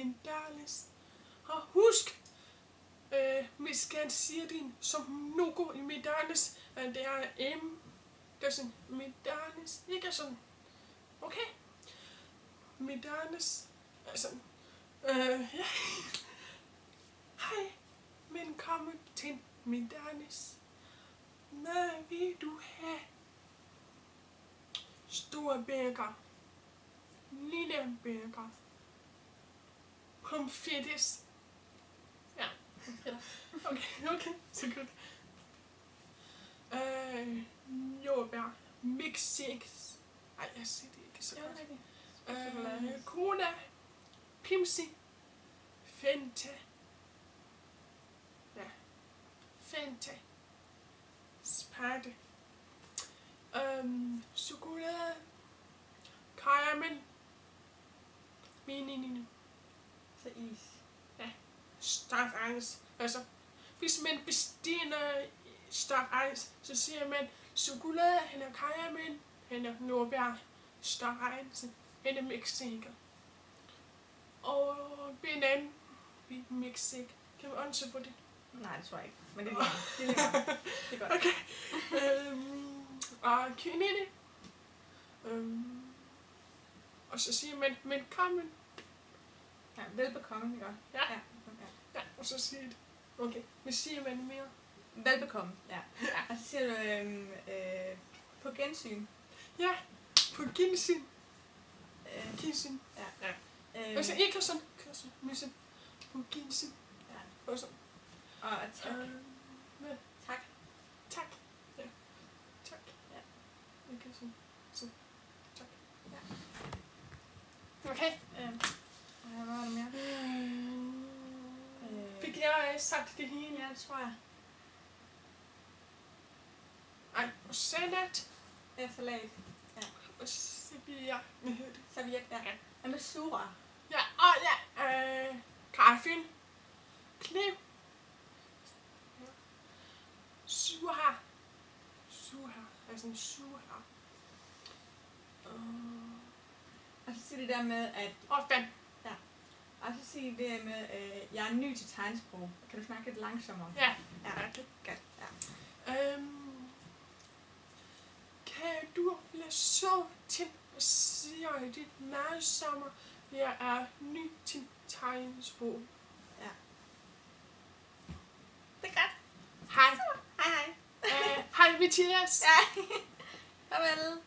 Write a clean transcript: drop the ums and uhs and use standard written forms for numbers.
min darles. Og husk, hvis kan sige din som logo i mit darles, at det er M. Det er sådan, mit darles. Ikke sådan. Okay. Mit darles. Altså, ja. Hej, velkommen til mit darles. Hvad vil du have? Store burger. Lille burger. Pomfrites. Ja. Okay, så godt. Jordbær. Milkshakes. Ej, jeg siger det ikke så godt. Cola. Pimsi. Fanta. Ja. Fanta. Sparte. Chokolade. Karamel. Mini. Så is. Ja. Stofis. Altså, hvis man bestiller stofis, så siger man chokolade, eller karamel, eller nordbær, stofis, eller milkshake. Og banan, milkshake. Kan vi også få det? Nej, det tror jeg ikke. Men det er lækkert. Det er godt. Okay. Og kanine. Og så siger man velkommen. Ja, velbekomme, ikke? Ja. Ja, og så siger det. Okay, hvad siger man mere? Velbekomme, ja. Og så siger du på gensyn. Ja, på gensyn. Gensyn. Ja. Altså ikke sådan, men sådan på gensyn. Ja. Og sådan. Og tak. Tak. Tak. Ja. Tak. Ja. Ikke sådan. Tak. Ja. Okay. Hvad var det mere? Fik jeg sagt det hele? Ja, det tror jeg. Ej, og salat. Ja, salat. Ja. Og serviet. Hvad hedder det? Serviet, ja. Og med sura. Ja, og ja. Kaffen. Kniv. Surha. Altså en surha. Og så siger det der med, at... Og vand. Ja. Og så siger det med, jeg er ny til tegnsprog. Kan du snakke lidt langsommere? Ja. Ja, Okay. godt. Ja. Kan du blive så til at sige det langsommere? Jeg er ny til tegnsprog. Ja. Det er godt. Hej. Hej. Hej Mathias. Ja. Farvel.